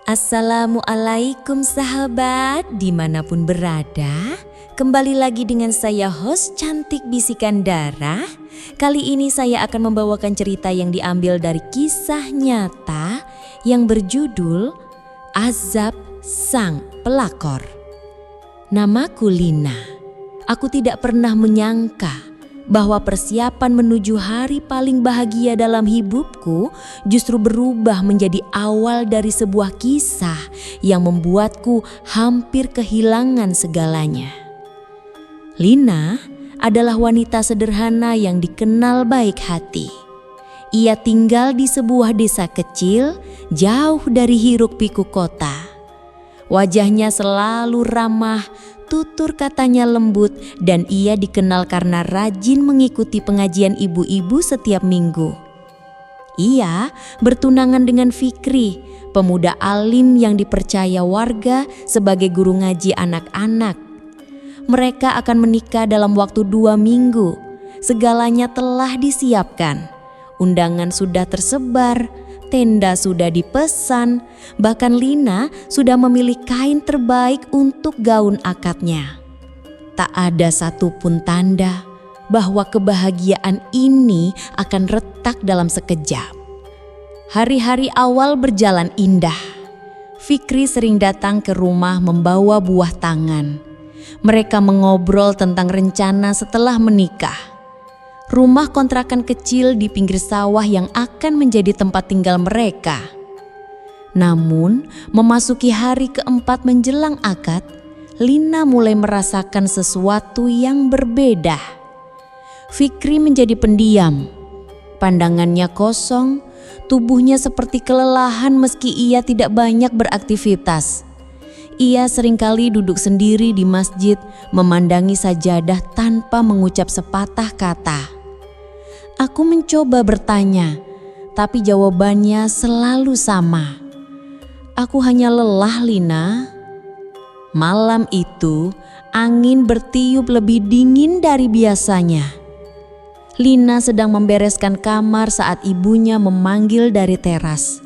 Assalamualaikum sahabat, dimanapun berada. Kembali lagi dengan saya host cantik bisikan darah. Kali ini saya akan membawakan cerita yang diambil dari kisah nyata yang berjudul Azab Sang Pelakor. Namaku Lina. Aku tidak pernah menyangka bahwa persiapan menuju hari paling bahagia dalam hidupku justru berubah menjadi awal dari sebuah kisah yang membuatku hampir kehilangan segalanya. Lina adalah wanita sederhana yang dikenal baik hati. Ia tinggal di sebuah desa kecil jauh dari hiruk-pikuk kota. Wajahnya selalu ramah, tutur katanya lembut, dan ia dikenal karena rajin mengikuti pengajian ibu-ibu setiap minggu. Ia bertunangan dengan Fikri, pemuda alim yang dipercaya warga sebagai guru ngaji anak-anak. Mereka akan menikah dalam waktu 2 minggu. Segalanya telah disiapkan. Undangan sudah tersebar, tenda sudah dipesan, bahkan Lina sudah memilih kain terbaik untuk gaun akadnya. Tak ada satupun tanda bahwa kebahagiaan ini akan retak dalam sekejap. Hari-hari awal berjalan indah. Fikri sering datang ke rumah membawa buah tangan. Mereka mengobrol tentang rencana setelah menikah. Rumah kontrakan kecil di pinggir sawah yang akan menjadi tempat tinggal mereka. Namun, memasuki hari keempat menjelang akad, Lina mulai merasakan sesuatu yang berbeda. Fikri menjadi pendiam. Pandangannya kosong, tubuhnya seperti kelelahan meski ia tidak banyak beraktivitas. Ia seringkali duduk sendiri di masjid, memandangi sajadah tanpa mengucap sepatah kata. Aku mencoba bertanya, tapi jawabannya selalu sama. Aku hanya lelah, Lina. Malam itu, angin bertiup lebih dingin dari biasanya. Lina sedang membereskan kamar saat ibunya memanggil dari teras.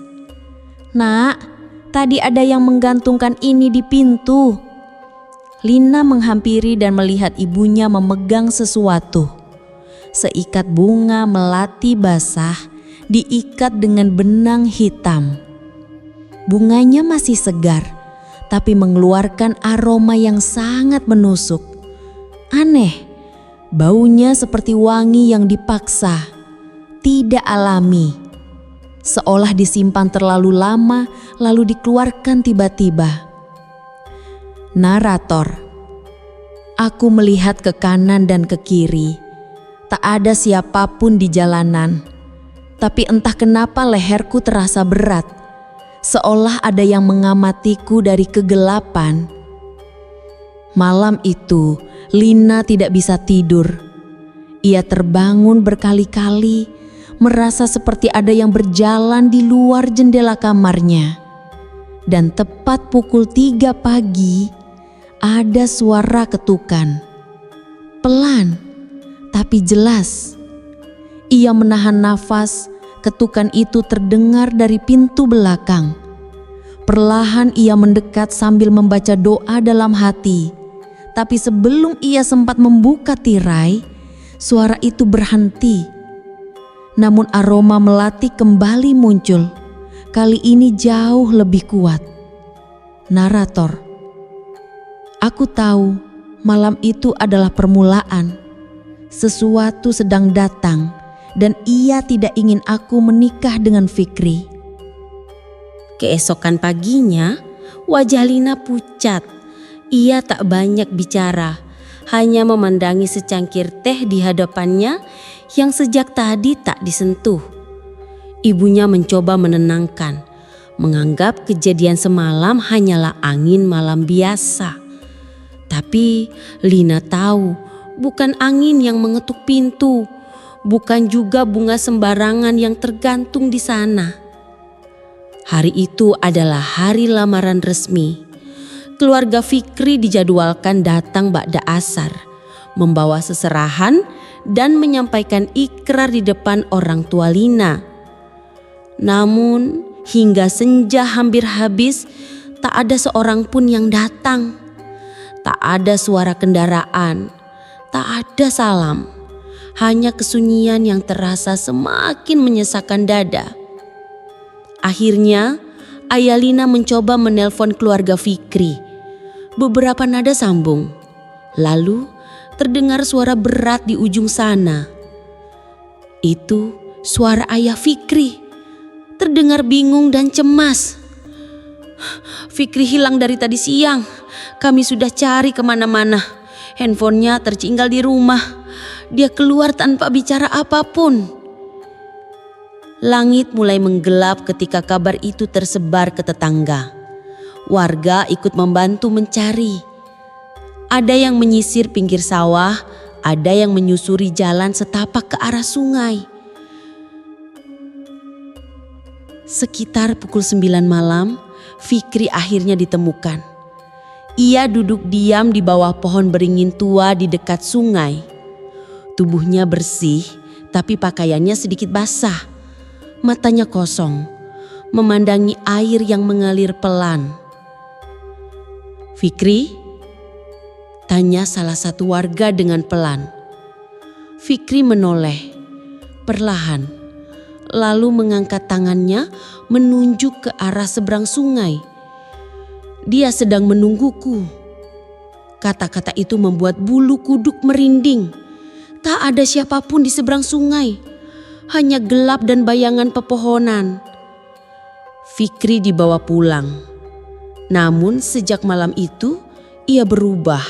Nak, tadi ada yang menggantungkan ini di pintu. Lina menghampiri dan melihat ibunya memegang sesuatu. Seikat bunga melati basah diikat dengan benang hitam. Bunganya masih segar, tapi mengeluarkan aroma yang sangat menusuk. Aneh, baunya seperti wangi yang dipaksa, tidak alami. Seolah disimpan terlalu lama lalu dikeluarkan tiba-tiba. Narator. Aku melihat ke kanan dan ke kiri. Tak ada siapapun di jalanan. Tapi entah kenapa leherku terasa berat. Seolah ada yang mengamatiku dari kegelapan. Malam itu, Lina tidak bisa tidur. Ia terbangun berkali-kali, merasa seperti ada yang berjalan di luar jendela kamarnya. Dan tepat pukul 3 pagi, ada suara ketukan. Pelan, tapi jelas. Ia menahan nafas, ketukan itu terdengar dari pintu belakang. Perlahan ia mendekat sambil membaca doa dalam hati. Tapi sebelum ia sempat membuka tirai, suara itu berhenti. Namun aroma melati kembali muncul. Kali ini jauh lebih kuat. Narator. Aku tahu malam itu adalah permulaan. Sesuatu sedang datang dan ia tidak ingin aku menikah dengan Fikri. Keesokan paginya, wajah Lina pucat. Ia tak banyak bicara, hanya memandangi secangkir teh di hadapannya yang sejak tadi tak disentuh. Ibunya mencoba menenangkan, menganggap kejadian semalam hanyalah angin malam biasa. Tapi Lina tahu, bukan angin yang mengetuk pintu, bukan juga bunga sembarangan yang tergantung di sana. Hari itu adalah hari lamaran resmi. Keluarga Fikri dijadwalkan datang ba'da asar, membawa seserahan dan menyampaikan ikrar di depan orang tua Lina. Namun Hingga senja hampir habis, tak ada seorang pun yang datang. Tak ada suara kendaraan, tak ada salam. Hanya kesunyian yang terasa semakin menyesakkan dada. Akhirnya, Ayah Lina mencoba menelpon keluarga Fikri. Beberapa nada sambung. Lalu terdengar suara berat di ujung sana. Itu suara ayah Fikri. Terdengar bingung dan cemas. Fikri hilang dari tadi siang. Kami sudah cari kemana-mana. Handphonenya tertinggal di rumah. Dia keluar tanpa bicara apapun. Langit mulai menggelap ketika kabar itu tersebar ke tetangga. Warga ikut membantu mencari. Ada yang menyisir pinggir sawah, ada yang menyusuri jalan setapak ke arah sungai. Sekitar pukul 9 malam, Fikri akhirnya ditemukan. Ia duduk diam di bawah pohon beringin tua di dekat sungai. Tubuhnya bersih, tapi pakaiannya sedikit basah. Matanya kosong, memandangi air yang mengalir pelan. "Fikri?" tanya salah satu warga dengan pelan. Fikri menoleh, perlahan, lalu mengangkat tangannya menunjuk ke arah seberang sungai. "Dia sedang menungguku." Kata-kata itu membuat bulu kuduk merinding. Tak ada siapapun di seberang sungai, hanya gelap dan bayangan pepohonan. Fikri dibawa pulang. Namun sejak malam itu ia berubah.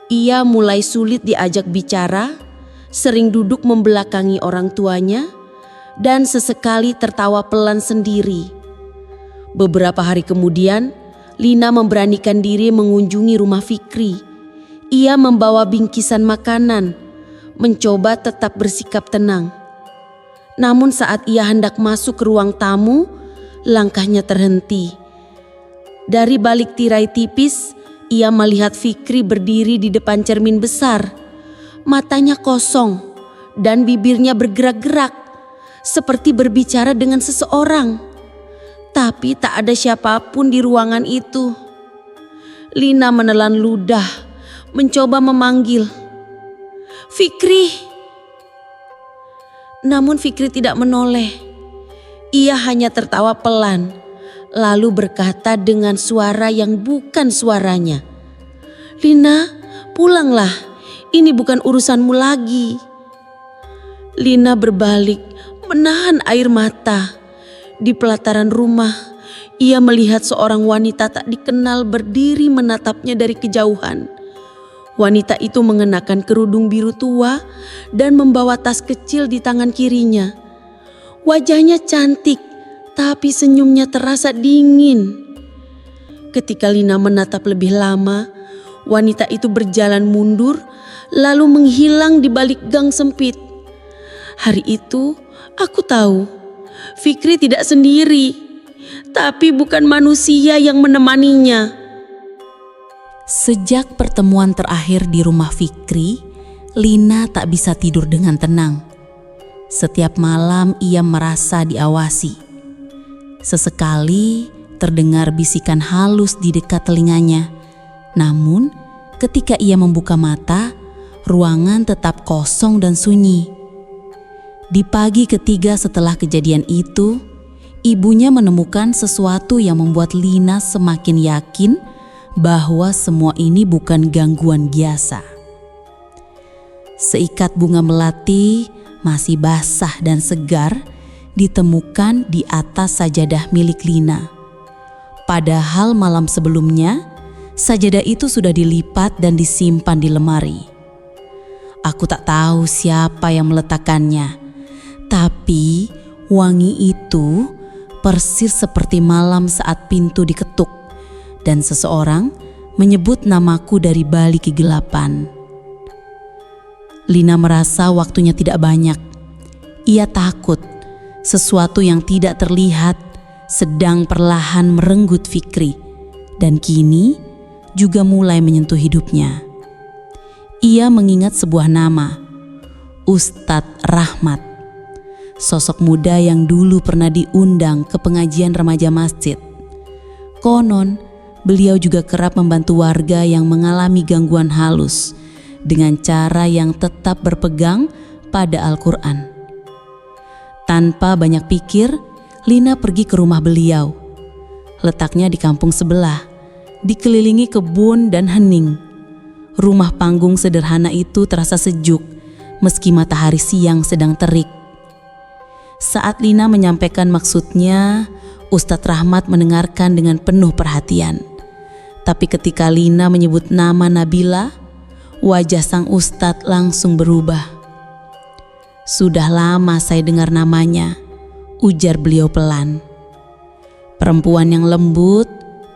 Ia mulai sulit diajak bicara, sering duduk membelakangi orang tuanya, dan sesekali tertawa pelan sendiri. Beberapa hari kemudian, Lina memberanikan diri mengunjungi rumah Fikri. Ia membawa bingkisan makanan, mencoba tetap bersikap tenang. Namun saat ia hendak masuk ke ruang tamu, langkahnya terhenti. Dari balik tirai tipis, ia melihat Fikri berdiri di depan cermin besar. Matanya kosong dan bibirnya bergerak-gerak, seperti berbicara dengan seseorang. Tapi tak ada siapapun di ruangan itu. Lina menelan ludah, mencoba memanggil, "Fikri!" Namun Fikri tidak menoleh. Ia hanya tertawa pelan, lalu berkata dengan suara yang bukan suaranya, "Lina, pulanglah. Ini bukan urusanmu lagi." Lina berbalik, menahan air mata. Di pelataran rumah, ia melihat seorang wanita tak dikenal berdiri menatapnya dari kejauhan. Wanita itu mengenakan kerudung biru tua dan membawa tas kecil di tangan kirinya. Wajahnya cantik, tapi senyumnya terasa dingin. Ketika Lina menatap lebih lama, wanita itu berjalan mundur lalu menghilang di balik gang sempit. Hari itu aku tahu Fikri tidak sendiri, tapi bukan manusia yang menemaninya. Sejak pertemuan terakhir di rumah Fikri, Lina tak bisa tidur dengan tenang. Setiap malam ia merasa diawasi. Sesekali terdengar bisikan halus di dekat telinganya. Namun ketika ia membuka mata, ruangan tetap kosong dan sunyi. Di pagi ketiga setelah kejadian itu, ibunya menemukan sesuatu yang membuat Lina semakin yakin bahwa semua ini bukan gangguan biasa. Seikat bunga melati masih basah dan segar ditemukan di atas sajadah milik Lina. Padahal malam sebelumnya, sajadah itu sudah dilipat dan disimpan di lemari. Aku tak tahu siapa yang meletakkannya, tapi wangi itu persis seperti malam saat pintu diketuk dan seseorang menyebut namaku dari balik kegelapan. Lina merasa waktunya tidak banyak. Ia takut sesuatu yang tidak terlihat sedang perlahan merenggut Fikri dan kini juga mulai menyentuh hidupnya. Ia mengingat sebuah nama, Ustadz Rahmat. sosok muda yang dulu pernah diundang ke pengajian remaja masjid. Konon, beliau juga kerap membantu warga yang mengalami gangguan halus dengan cara yang tetap berpegang pada Al-Quran. Tanpa banyak pikir, Lina pergi ke rumah beliau. Letaknya di kampung sebelah, dikelilingi kebun dan hening. Rumah panggung sederhana itu terasa sejuk meski matahari siang sedang terik. Saat Lina menyampaikan maksudnya, Ustadz Rahmat mendengarkan dengan penuh perhatian. Tapi ketika Lina menyebut nama Nabila, wajah sang Ustadz langsung berubah. "Sudah lama saya dengar namanya," ujar beliau pelan. "Perempuan yang lembut,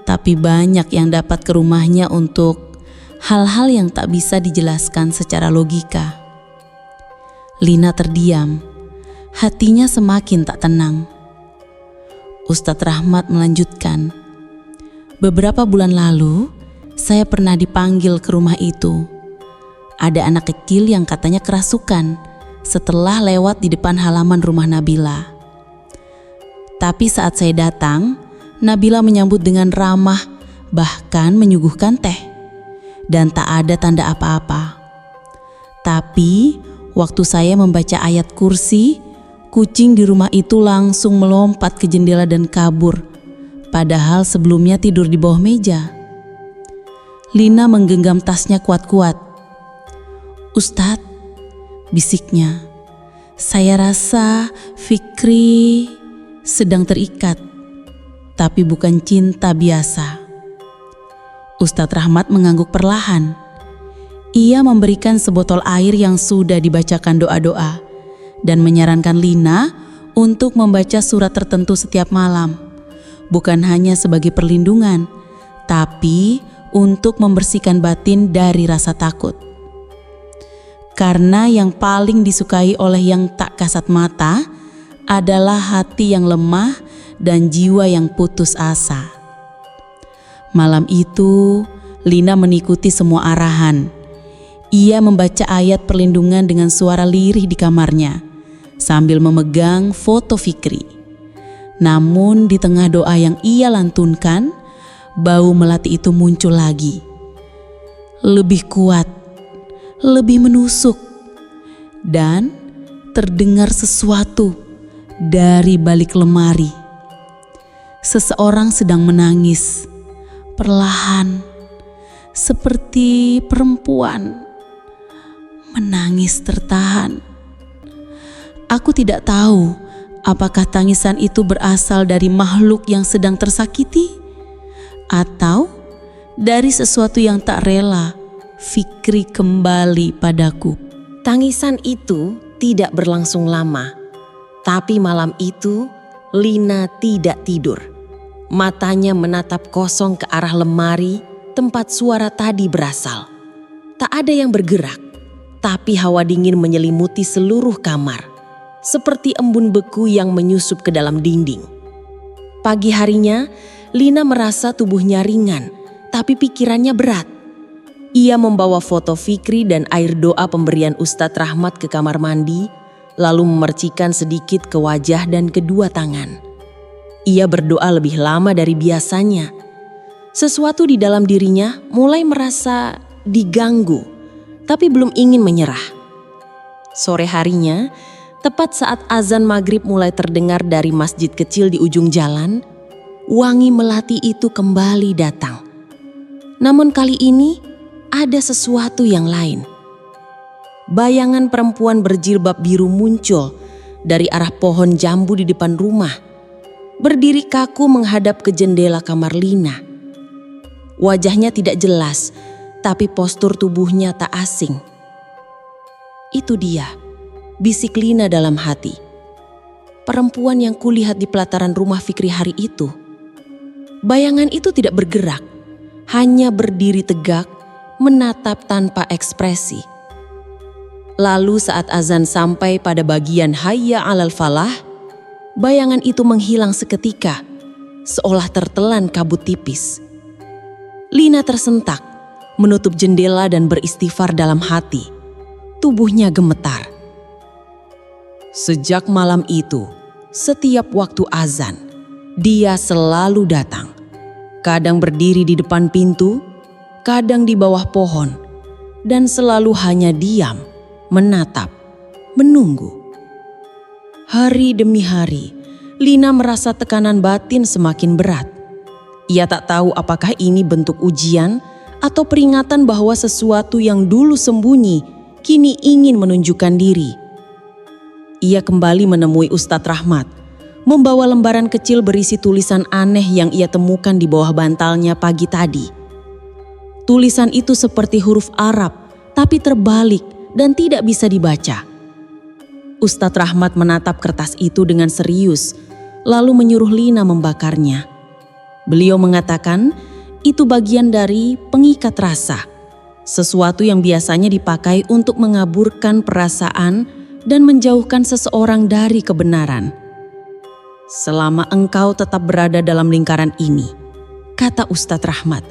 tapi banyak yang dapat ke rumahnya untuk hal-hal yang tak bisa dijelaskan secara logika." Lina terdiam, hatinya semakin tak tenang. Ustadz Rahmat melanjutkan, "Beberapa bulan lalu, saya pernah dipanggil ke rumah itu. Ada anak kecil yang katanya kerasukan setelah lewat di depan halaman rumah Nabila. Tapi saat saya datang, Nabila menyambut dengan ramah, bahkan menyuguhkan teh. Dan tak ada tanda apa-apa. Tapi waktu saya membaca ayat kursi, kucing di rumah itu langsung melompat ke jendela dan kabur. Padahal sebelumnya tidur di bawah meja." Lina menggenggam tasnya kuat-kuat. "Ustadz," bisiknya, "saya rasa Fikri sedang terikat, tapi bukan cinta biasa." Ustadz Rahmat mengangguk perlahan. Ia memberikan sebotol air yang sudah dibacakan doa-doa dan menyarankan Lina untuk membaca surat tertentu setiap malam, bukan hanya sebagai perlindungan, tapi untuk membersihkan batin dari rasa takut. Karena yang paling disukai oleh yang tak kasat mata adalah hati yang lemah dan jiwa yang putus asa. Malam itu, Lina mengikuti semua arahan. Ia membaca ayat perlindungan dengan suara lirih di kamarnya, sambil memegang foto Fikri. Namun di tengah doa yang ia lantunkan, bau melati itu muncul lagi. Lebih kuat, lebih menusuk, dan terdengar sesuatu dari balik lemari. Seseorang sedang menangis, perlahan, seperti perempuan menangis tertahan. Aku tidak tahu apakah tangisan itu berasal dari makhluk yang sedang tersakiti atau dari sesuatu yang tak rela Fikri kembali padaku. Tangisan itu tidak berlangsung lama, tapi malam itu Lina tidak tidur. Matanya menatap kosong ke arah lemari tempat suara tadi berasal. Tak ada yang bergerak, tapi hawa dingin menyelimuti seluruh kamar, seperti embun beku yang menyusup ke dalam dinding. Pagi harinya, Lina merasa tubuhnya ringan, tapi pikirannya berat. Ia membawa foto Fikri dan air doa pemberian Ustadz Rahmat ke kamar mandi, lalu memercikan sedikit ke wajah dan kedua tangan. Ia berdoa lebih lama dari biasanya. Sesuatu di dalam dirinya mulai merasa diganggu, tapi belum ingin menyerah. Sore harinya, tepat saat azan maghrib mulai terdengar dari masjid kecil di ujung jalan, wangi melati itu kembali datang. Namun kali ini, ada sesuatu yang lain. Bayangan perempuan berjilbab biru muncul dari arah pohon jambu di depan rumah, berdiri kaku menghadap ke jendela kamar Lina. Wajahnya tidak jelas, tapi postur tubuhnya tak asing. "Itu dia," bisik Lina dalam hati. "Perempuan yang kulihat di pelataran rumah Fikri hari itu." Bayangan itu tidak bergerak, hanya berdiri tegak, menatap tanpa ekspresi. Lalu saat azan sampai pada bagian hayya 'alal falah, bayangan itu menghilang seketika, seolah tertelan kabut tipis. Lina tersentak, menutup jendela dan beristighfar dalam hati. Tubuhnya gemetar. Sejak malam itu, setiap waktu azan, dia selalu datang. Kadang berdiri di depan pintu, kadang di bawah pohon, dan selalu hanya diam, menatap, menunggu. Hari demi hari, Lina merasa tekanan batin semakin berat. Ia tak tahu apakah ini bentuk ujian atau peringatan bahwa sesuatu yang dulu sembunyi kini ingin menunjukkan diri. Ia kembali menemui Ustadz Rahmat, membawa lembaran kecil berisi tulisan aneh yang ia temukan di bawah bantalnya pagi tadi. Tulisan itu seperti huruf Arab, tapi terbalik dan tidak bisa dibaca. Ustadz Rahmat menatap kertas itu dengan serius, lalu menyuruh Lina membakarnya. Beliau mengatakan itu bagian dari pengikat rasa, sesuatu yang biasanya dipakai untuk mengaburkan perasaan dan menjauhkan seseorang dari kebenaran. Selama engkau tetap berada dalam lingkaran ini, kata Ustadz Rahmat,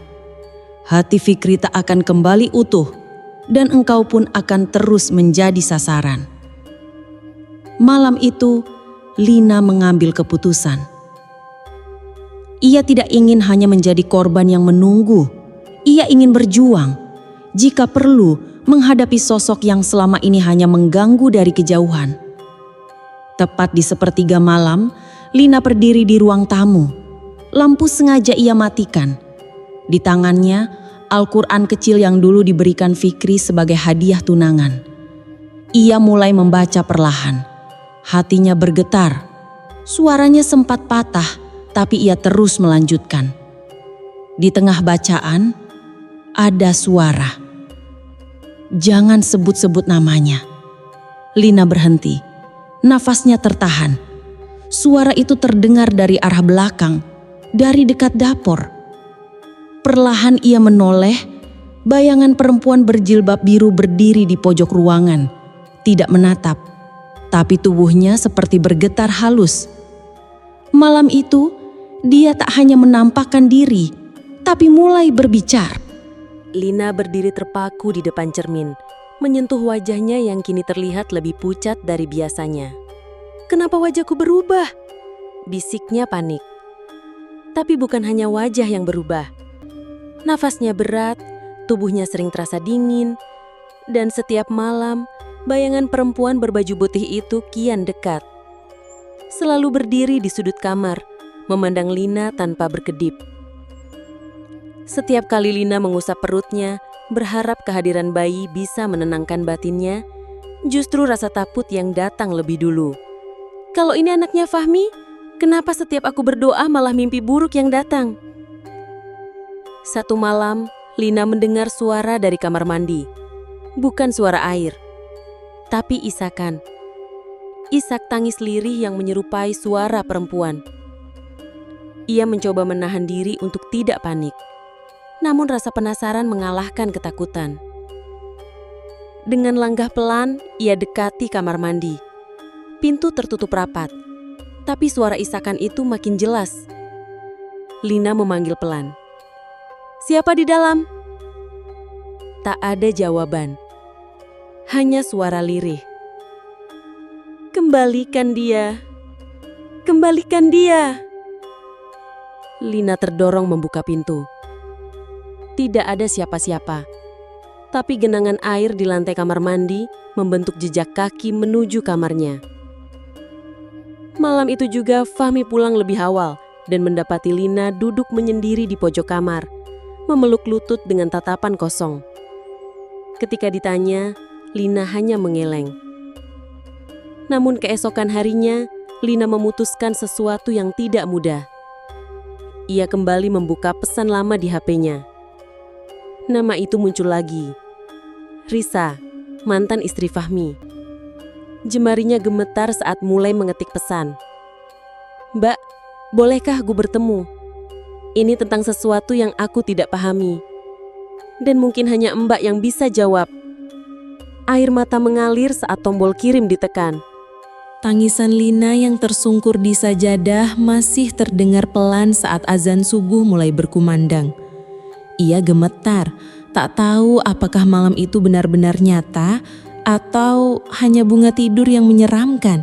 hati Fikri tak akan kembali utuh dan engkau pun akan terus menjadi sasaran. Malam itu, Lina mengambil keputusan. Ia tidak ingin hanya menjadi korban yang menunggu. Ia ingin berjuang. Jika perlu, menghadapi sosok yang selama ini hanya mengganggu dari kejauhan. Tepat di sepertiga malam, Lina berdiri di ruang tamu. Lampu sengaja ia matikan. Di tangannya, Al-Quran kecil yang dulu diberikan Fikri sebagai hadiah tunangan. Ia mulai membaca perlahan. Hatinya bergetar. Suaranya sempat patah, tapi ia terus melanjutkan. Di tengah bacaan, ada suara. Jangan sebut-sebut namanya. Lina berhenti. Nafasnya tertahan. Suara itu terdengar dari arah belakang, dari dekat dapur. Perlahan ia menoleh, bayangan perempuan berjilbab biru berdiri di pojok ruangan. Tidak menatap, tapi tubuhnya seperti bergetar halus. Malam itu, dia tak hanya menampakkan diri, tapi mulai berbicara. Lina berdiri terpaku di depan cermin, menyentuh wajahnya yang kini terlihat lebih pucat dari biasanya. "Kenapa wajahku berubah?" bisiknya panik. Tapi bukan hanya wajah yang berubah. Nafasnya berat, tubuhnya sering terasa dingin, dan setiap malam, bayangan perempuan berbaju putih itu kian dekat. Selalu berdiri di sudut kamar, memandang Lina tanpa berkedip. Setiap kali Lina mengusap perutnya, berharap kehadiran bayi bisa menenangkan batinnya, justru rasa takut yang datang lebih dulu. "Kalau ini anaknya Fahmi, kenapa setiap aku berdoa malah mimpi buruk yang datang?" Satu malam, Lina mendengar suara dari kamar mandi. Bukan suara air, tapi isakan. Isak tangis lirih yang menyerupai suara perempuan. Ia mencoba menahan diri untuk tidak panik. Namun rasa penasaran mengalahkan ketakutan. Dengan langkah pelan, ia dekati kamar mandi. Pintu tertutup rapat, tapi suara isakan itu makin jelas. Lina memanggil pelan. "Siapa di dalam?" Tak ada jawaban. Hanya suara lirih. "Kembalikan dia. Kembalikan dia." Lina terdorong membuka pintu. Tidak ada siapa-siapa, tapi genangan air di lantai kamar mandi membentuk jejak kaki menuju kamarnya. Malam itu juga Fahmi pulang lebih awal dan mendapati Lina duduk menyendiri di pojok kamar, memeluk lutut dengan tatapan kosong. Ketika ditanya, Lina hanya mengeleng. Namun keesokan harinya, Lina memutuskan sesuatu yang tidak mudah. Ia kembali membuka pesan lama di HP-nya. Nama itu muncul lagi. Risa, mantan istri Fahmi. Jemarinya gemetar saat mulai mengetik pesan. "Mbak, bolehkah aku bertemu? Ini tentang sesuatu yang aku tidak pahami. Dan mungkin hanya Mbak yang bisa jawab." Air mata mengalir saat tombol kirim ditekan. Tangisan Lina yang tersungkur di sajadah masih terdengar pelan saat azan subuh mulai berkumandang. Ia gemetar, tak tahu apakah malam itu benar-benar nyata atau hanya bunga tidur yang menyeramkan.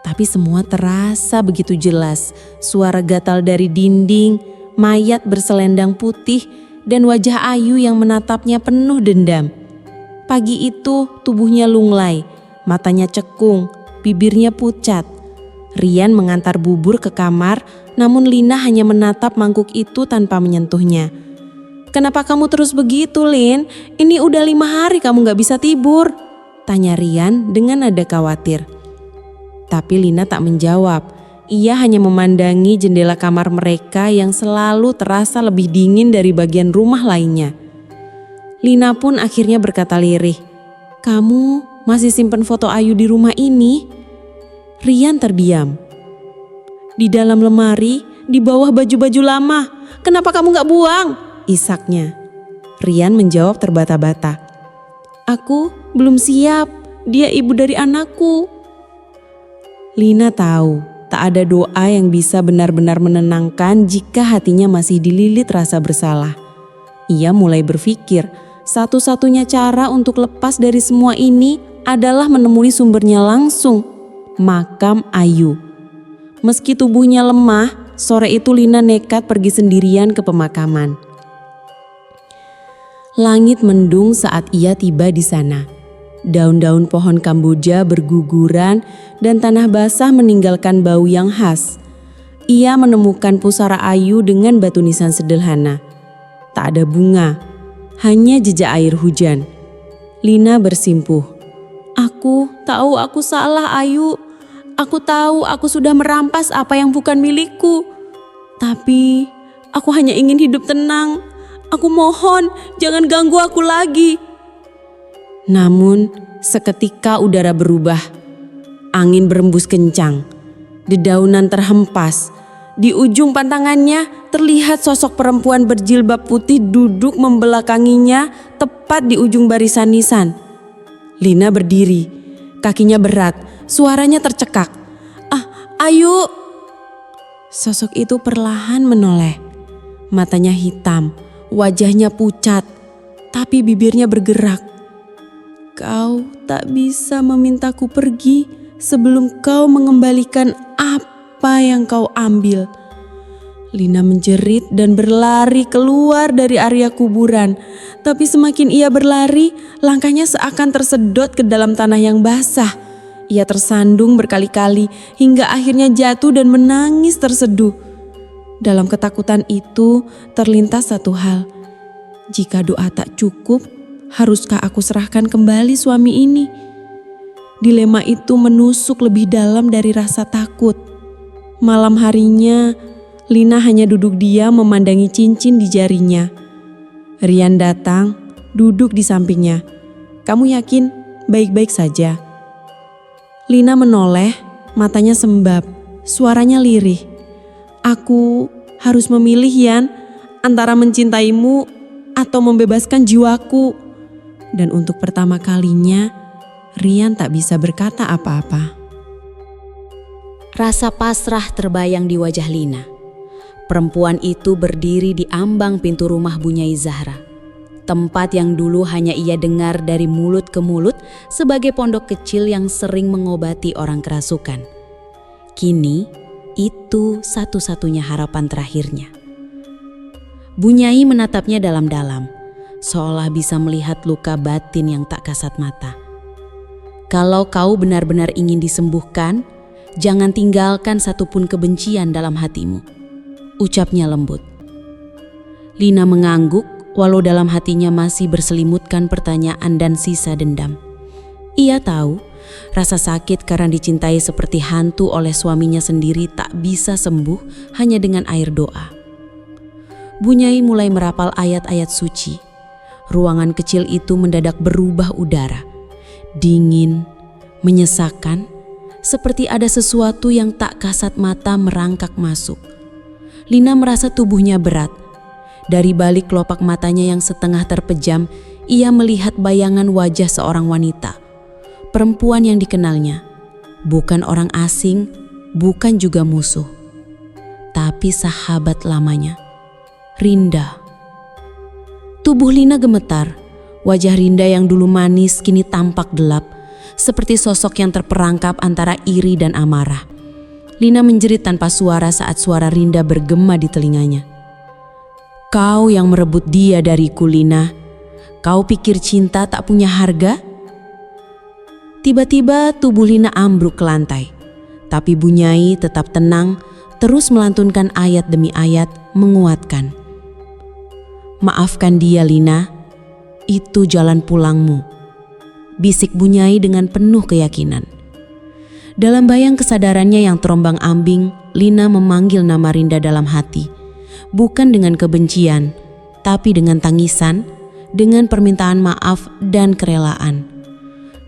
Tapi semua terasa begitu jelas. Suara gatal dari dinding, mayat berselendang putih, dan wajah Ayu yang menatapnya penuh dendam. Pagi itu tubuhnya lunglai, matanya cekung, bibirnya pucat. Rian mengantar bubur ke kamar, namun Lina hanya menatap mangkuk itu tanpa menyentuhnya. "Kenapa kamu terus begitu, Lin? Ini udah 5 hari kamu gak bisa tidur," tanya Rian dengan nada khawatir. Tapi Lina tak menjawab. Ia hanya memandangi jendela kamar mereka yang selalu terasa lebih dingin dari bagian rumah lainnya. Lina pun akhirnya berkata lirih, "Kamu masih simpen foto Ayu di rumah ini?" Rian terdiam. "Di dalam lemari, di bawah baju-baju lama. Kenapa kamu gak buang?" isaknya. Rian menjawab terbata-bata, "Aku belum siap, dia ibu dari anakku." Lina tahu tak ada doa yang bisa benar-benar menenangkan jika hatinya masih dililit rasa bersalah. Ia mulai berpikir satu-satunya cara untuk lepas dari semua ini adalah menemui sumbernya langsung, makam Ayu. Meski tubuhnya lemah, sore itu Lina nekat pergi sendirian ke pemakaman. Langit mendung saat ia tiba di sana. Daun-daun pohon Kamboja berguguran dan tanah basah meninggalkan bau yang khas. Ia menemukan pusara Ayu dengan batu nisan sederhana. Tak ada bunga, hanya jejak air hujan. Lina bersimpuh, "Aku tahu aku salah, Ayu. Aku tahu aku sudah merampas apa yang bukan milikku. Tapi aku hanya ingin hidup tenang. Aku mohon jangan ganggu aku lagi." Namun seketika udara berubah. Angin berembus kencang. Dedaunan terhempas. Di ujung pantangannya terlihat sosok perempuan berjilbab putih duduk membelakanginya tepat di ujung barisan nisan. Lina berdiri, kakinya berat, suaranya tercekak. "Ayu!" Sosok itu perlahan menoleh. Matanya hitam, wajahnya pucat, tapi bibirnya bergerak. "Kau tak bisa memintaku pergi sebelum kau mengembalikan apa yang kau ambil." Lina menjerit dan berlari keluar dari area kuburan. Tapi semakin ia berlari, langkahnya seakan tersedot ke dalam tanah yang basah. Ia tersandung berkali-kali hingga akhirnya jatuh dan menangis terseduh. Dalam ketakutan itu terlintas satu hal. Jika doa tak cukup, haruskah aku serahkan kembali suami ini? Dilema itu menusuk lebih dalam dari rasa takut. Malam harinya, Lina hanya duduk diam memandangi cincin di jarinya. Rian datang, duduk di sampingnya. "Kamu yakin baik-baik saja?" Lina menoleh, matanya sembab, suaranya lirih. "Aku harus memilih, Yan, antara mencintaimu atau membebaskan jiwaku." Dan untuk pertama kalinya, Rian tak bisa berkata apa-apa. Rasa pasrah terbayang di wajah Lina. Perempuan itu berdiri di ambang pintu rumah Bunyai Zahra. Tempat yang dulu hanya ia dengar dari mulut ke mulut sebagai pondok kecil yang sering mengobati orang kerasukan. Kini, itu satu-satunya harapan terakhirnya. Bunyai menatapnya dalam-dalam, seolah bisa melihat luka batin yang tak kasat mata. "Kalau kau benar-benar ingin disembuhkan, jangan tinggalkan satupun kebencian dalam hatimu," ucapnya lembut. Lina mengangguk walau dalam hatinya masih berselimutkan pertanyaan dan sisa dendam. Ia tahu rasa sakit karena dicintai seperti hantu oleh suaminya sendiri tak bisa sembuh hanya dengan air doa. Bunyai mulai merapal ayat-ayat suci. Ruangan kecil itu mendadak berubah udara. Dingin, menyesakkan, seperti ada sesuatu yang tak kasat mata merangkak masuk. Lina merasa tubuhnya berat. Dari balik kelopak matanya yang setengah terpejam, ia melihat bayangan wajah seorang wanita. Perempuan yang dikenalnya. Bukan orang asing, bukan juga musuh. Tapi sahabat lamanya. Rinda. Tubuh Lina gemetar. Wajah Rinda yang dulu manis kini tampak gelap, seperti sosok yang terperangkap antara iri dan amarah. Lina menjerit tanpa suara saat suara Rinda bergema di telinganya. "Kau yang merebut dia dariku, Lina. Kau pikir cinta tak punya harga?" Tiba-tiba tubuh Lina ambruk ke lantai. Tapi Bu Nyai tetap tenang, terus melantunkan ayat demi ayat menguatkan. "Maafkan dia, Lina. Itu jalan pulangmu," bisik Bu Nyai dengan penuh keyakinan. Dalam bayang kesadarannya yang terombang-ambing, Lina memanggil nama Rinda dalam hati. Bukan dengan kebencian, tapi dengan tangisan, dengan permintaan maaf dan kerelaan.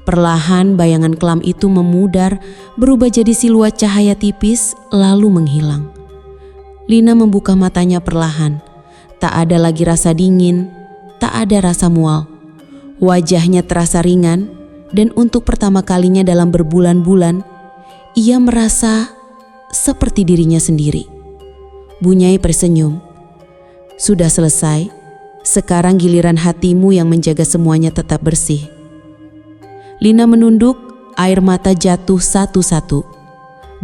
Perlahan bayangan kelam itu memudar, berubah jadi siluet cahaya tipis, lalu menghilang. Lina membuka matanya perlahan. Tak ada lagi rasa dingin, tak ada rasa mual. Wajahnya terasa ringan, dan untuk pertama kalinya dalam berbulan-bulan, ia merasa seperti dirinya sendiri. Bu Nyai tersenyum. "Sudah selesai, sekarang giliran hatimu yang menjaga semuanya tetap bersih." Lina menunduk, air mata jatuh satu-satu.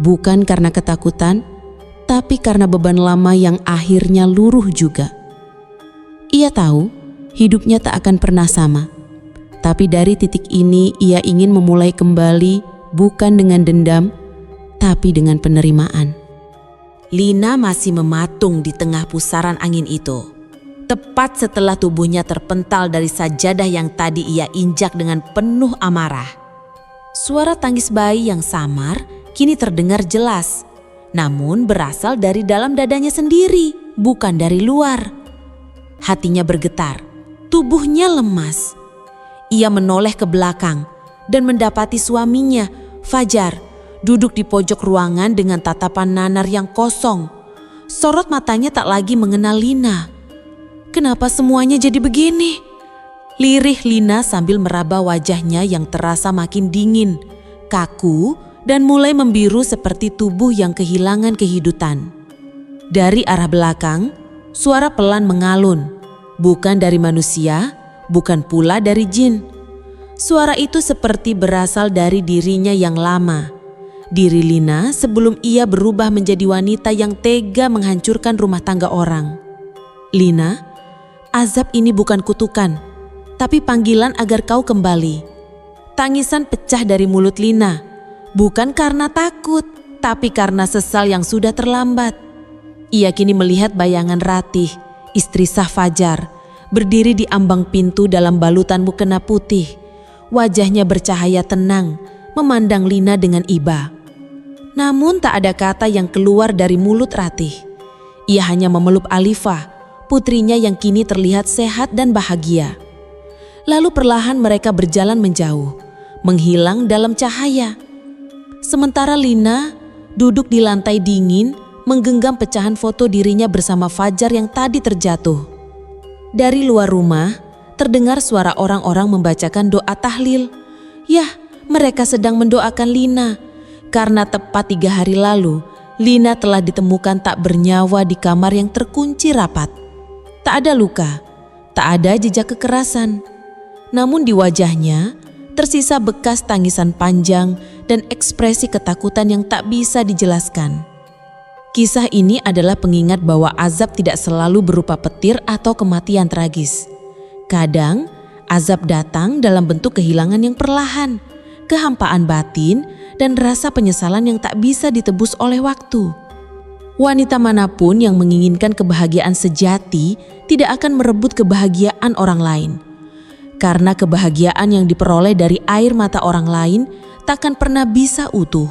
Bukan karena ketakutan, tapi karena beban lama yang akhirnya luruh juga. Ia tahu hidupnya tak akan pernah sama. Tapi dari titik ini ia ingin memulai kembali, bukan dengan dendam, tapi dengan penerimaan. Lina masih mematung di tengah pusaran angin itu. Tepat setelah tubuhnya terpental dari sajadah yang tadi ia injak dengan penuh amarah. Suara tangis bayi yang samar kini terdengar jelas, namun berasal dari dalam dadanya sendiri, bukan dari luar. Hatinya bergetar, tubuhnya lemas. Ia menoleh ke belakang dan mendapati suaminya, Fajar, duduk di pojok ruangan dengan tatapan nanar yang kosong. Sorot matanya tak lagi mengenal Lina. Kenapa semuanya jadi begini? Lirih Lina sambil meraba wajahnya yang terasa makin dingin, kaku, dan mulai membiru seperti tubuh yang kehilangan kehidupan. Dari arah belakang, suara pelan mengalun. Bukan dari manusia, bukan pula dari jin. Suara itu seperti berasal dari dirinya yang lama. Diri Lina sebelum ia berubah menjadi wanita yang tega menghancurkan rumah tangga orang. "Lina, azab ini bukan kutukan, tapi panggilan agar kau kembali." Tangisan pecah dari mulut Lina, bukan karena takut, tapi karena sesal yang sudah terlambat. Ia kini melihat bayangan Ratih, istri sah Fajar, berdiri di ambang pintu dalam balutan mukena putih. Wajahnya bercahaya tenang, memandang Lina dengan iba. Namun tak ada kata yang keluar dari mulut Ratih. Ia hanya memeluk Alifah, putrinya yang kini terlihat sehat dan bahagia. Lalu perlahan mereka berjalan menjauh, menghilang dalam cahaya. Sementara Lina duduk di lantai dingin, menggenggam pecahan foto dirinya bersama Fajar yang tadi terjatuh. Dari luar rumah, terdengar suara orang-orang membacakan doa tahlil. Yah, mereka sedang mendoakan Lina. Karena tepat 3 hari lalu, Lina telah ditemukan tak bernyawa di kamar yang terkunci rapat. Tak ada luka, tak ada jejak kekerasan. Namun di wajahnya tersisa bekas tangisan panjang dan ekspresi ketakutan yang tak bisa dijelaskan. Kisah ini adalah pengingat bahwa azab tidak selalu berupa petir atau kematian tragis. Kadang azab datang dalam bentuk kehilangan yang perlahan, kehampaan batin, dan rasa penyesalan yang tak bisa ditebus oleh waktu. Wanita manapun yang menginginkan kebahagiaan sejati tidak akan merebut kebahagiaan orang lain. Karena kebahagiaan yang diperoleh dari air mata orang lain takkan pernah bisa utuh.